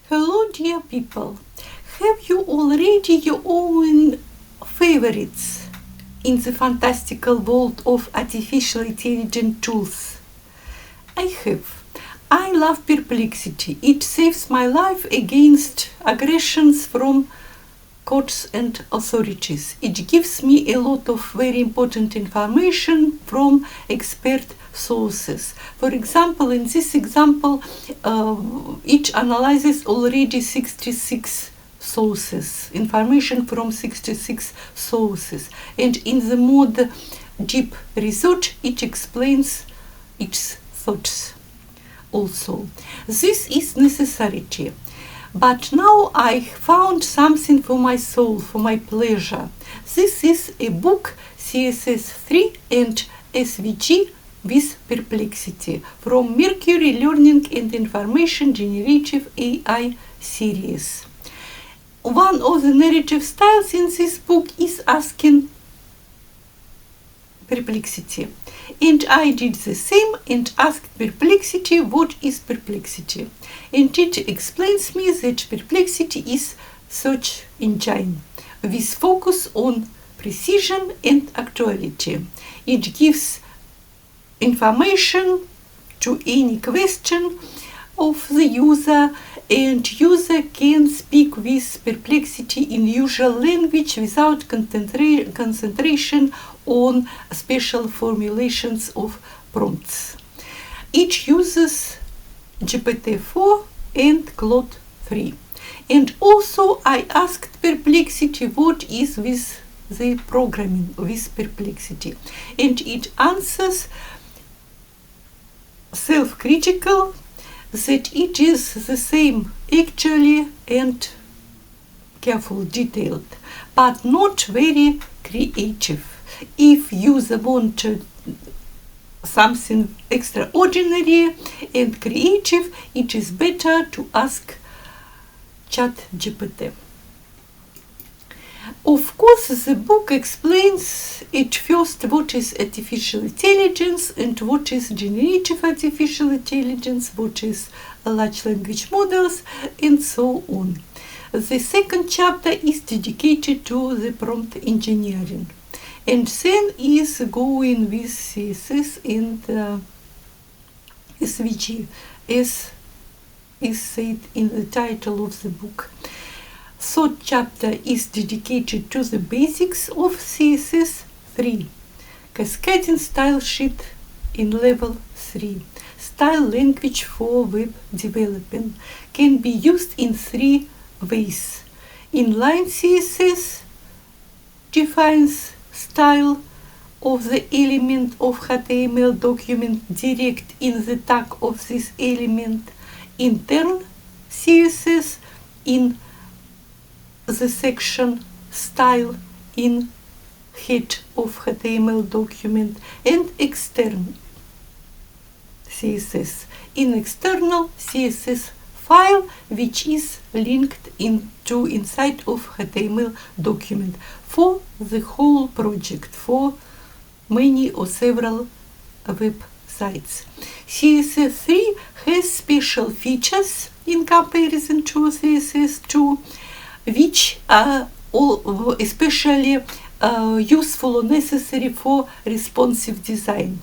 Hello, dear people. Have you already your own favorites in the fantastical world of artificial intelligence tools? I have. I love Perplexity. It saves my life against aggressions from courts and authorities. It gives me a lot of very important information from expert sources. For example, in this example, it analyzes already 66 sources, information from 66 sources. And in the more deep research, it explains its thoughts also. This is necessity. But now I found something for my soul, for my pleasure. This is a book, CSS3 and SVG with Perplexity, from Mercury Learning and Information Generative AI series. One of the narrative styles in this book is asking Perplexity. And I did the same and asked Perplexity what is Perplexity. And it explains me that Perplexity is search engine with focus on precision and actuality. It gives information to any question of the user, and user can speak with Perplexity in usual language without concentration on special formulations of prompts. It uses GPT-4 and Claude 3. And also I asked Perplexity what is with the programming with Perplexity. And it answers self-critical that it is the same actually and careful, detailed, but not very creative. If user want something extraordinary and creative, it is better to ask ChatGPT. Of course, the book explains at first what is artificial intelligence and what is generative artificial intelligence, what is large language models, and so on. The second chapter is dedicated to the prompt engineering. And then is going with CSS and SVG, as is said in the title of the book. Third chapter is dedicated to the basics of CSS3, cascading style sheet in level 3. Style language for web development can be used in 3 ways. Inline CSS defines style of the element of HTML document direct in the tag of this element. Intern CSS in the section style in head of HTML document, and external CSS in external CSS file, which is linked inside of HTML document for the whole project, for many or several websites. CSS3 has special features in comparison to CSS2, which are all especially useful or necessary for responsive design,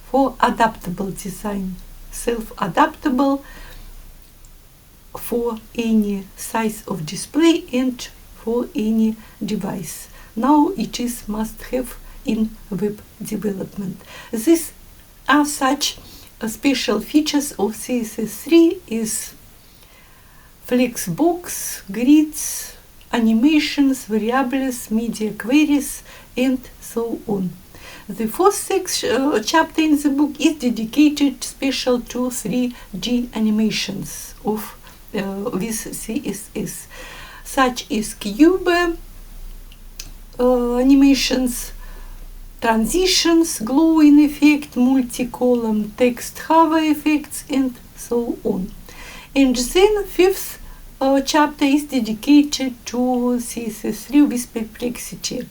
for adaptable design, self-adaptable for any size of display and for any device. Now it is must-have in web development. These are such special features of CSS3 is flexbox, grids, animations, variables, media queries, and so on. The fourth chapter in the book is dedicated special to 3D animations of with CSS, such as cube animations, transitions, glowing effect, multi-column text hover effects, and so on. And then fifth chapter is dedicated to CSS3 with Perplexity.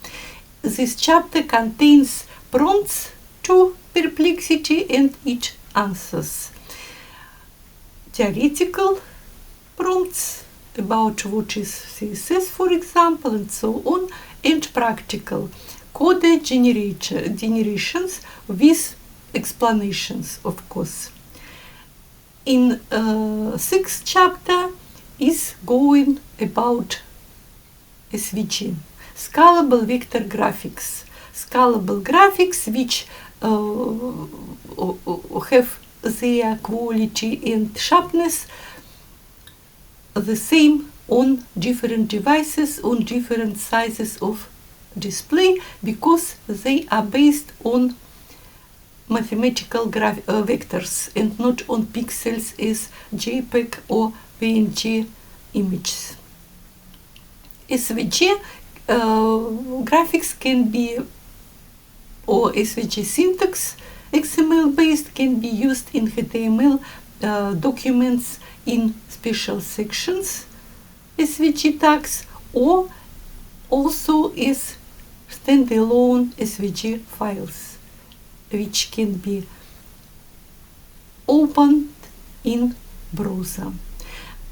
This chapter contains prompts to Perplexity and its answers. Theoretical prompts about what is CSS, for example, and so on, and practical code generations with explanations, of course. In sixth chapter is going about SVG, scalable vector graphics. Scalable graphics which have their quality and sharpness the same on different devices, on different sizes of display, because they are based on mathematical vectors and not on pixels as JPEG or PNG images. SVG graphics can be, or SVG syntax, XML based, can be used in HTML documents in special sections, SVG tags, or also as standalone SVG files, which can be opened in browser.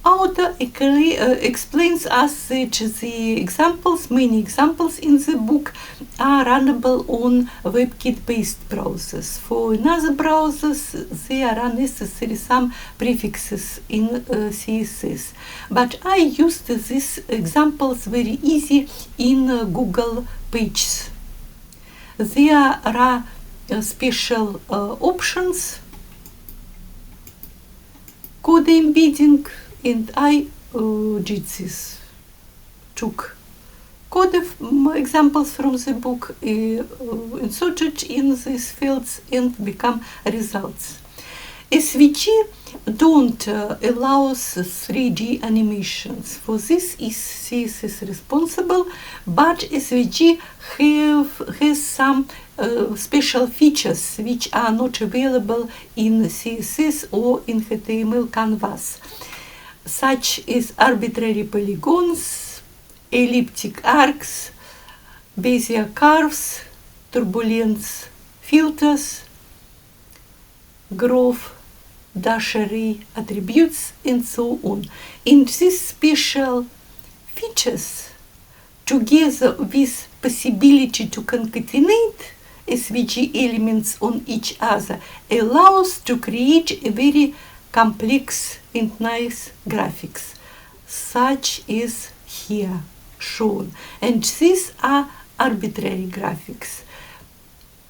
Author explains us that the many examples in the book are runnable on WebKit-based browsers. For another browsers, there are necessary some prefixes in CSS. But I used these examples very easy in Google Pages. There are special options, code embedding, and I did this. Took code examples from the book, inserted in these fields, and become results. SVG don't allow 3D animations. For this is CSS responsible, but SVG has some special features which are not available in CSS or in HTML canvas, such as arbitrary polygons, elliptic arcs, Bezier curves, turbulence filters, growth dash array attributes, and so on. And these special features, together with possibility to concatenate SVG elements on each other, allows to create a very complex and nice graphics, such as here shown. And these are arbitrary graphics.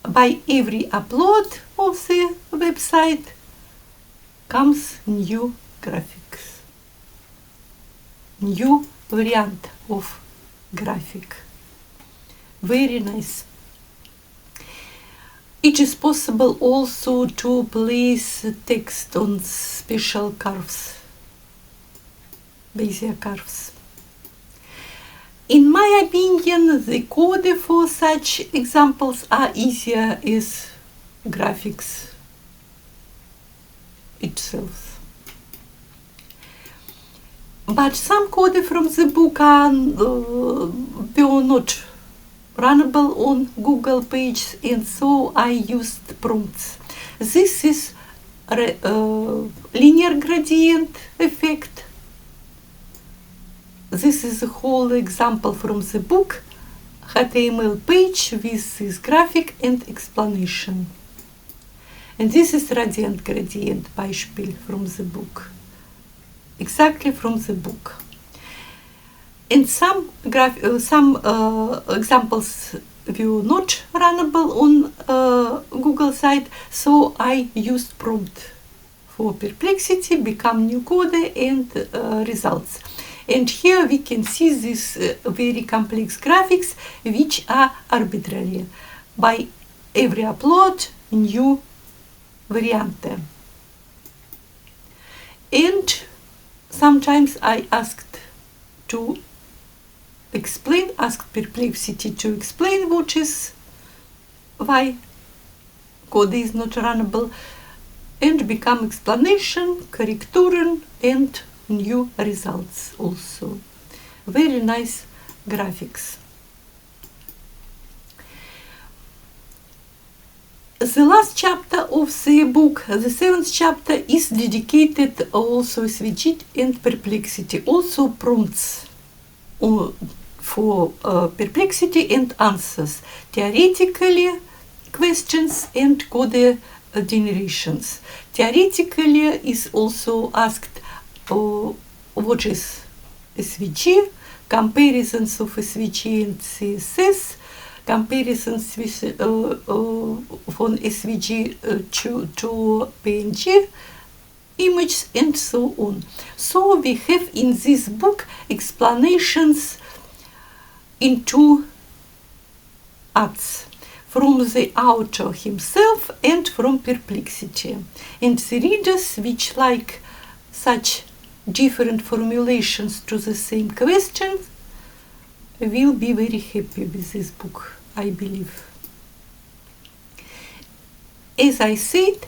By every upload of the website comes new graphics, new variant of graphic. Very nice. It is possible also to place text on special curves, Bezier curves. In my opinion, the code for such examples are easier as graphics itself. But some code from the book are not runnable on Google Pages, and so I used prompts. This is linear gradient effect. This is a whole example from the book, HTML page with this graphic and explanation. And this is radiant gradient Beispiel from the book, exactly from the book. And some examples were not runnable on Google site, so I used prompt for Perplexity, become new code, and results. And here we can see these very complex graphics, which are arbitrary. By every upload, new variante. And sometimes I asked Perplexity to explain why code is not runnable, and become explanation, correcturen, and new results also. Very nice graphics. The last chapter of the book, the 7th chapter, is dedicated also SVG and Perplexity, also prompts for Perplexity and answers, theoretically questions and code generations. Theoretically is also asked what is SVG, comparisons of SVG and CSS, comparisons with from SVG to PNG images, and so on. So we have in this book explanations in 2 acts, from the author himself and from Perplexity. And the readers which like such different formulations to the same questions will be very happy with this book, I believe. As I said,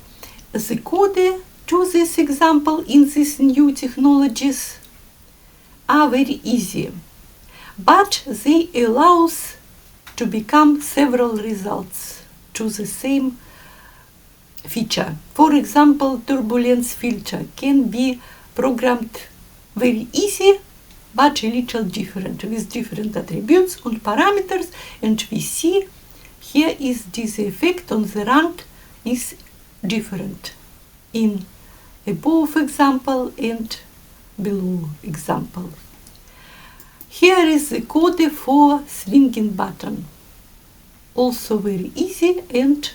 the code to this example in these new technologies are very easy, but they allow to become several results to the same feature. For example, turbulence filter can be programmed very easy, but a little different, with different attributes and parameters, and we see here is this effect on the rand is different in above example and below example. Here is the code for swinging button, also very easy and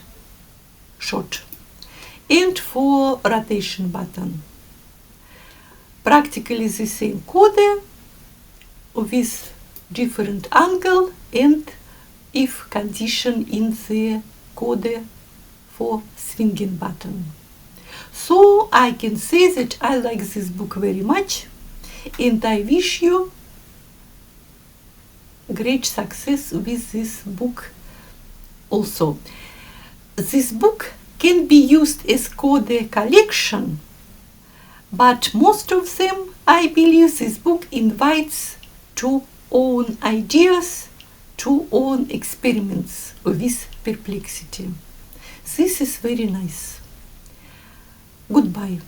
short, and for rotation button. Practically the same code with different angle and if condition in the code for swinging button. So I can say that I like this book very much, and I wish you great success with this book also. This book can be used as code collection, but most of them, I believe, this book invites to own ideas, to own experiments with Perplexity. This is very nice. Goodbye.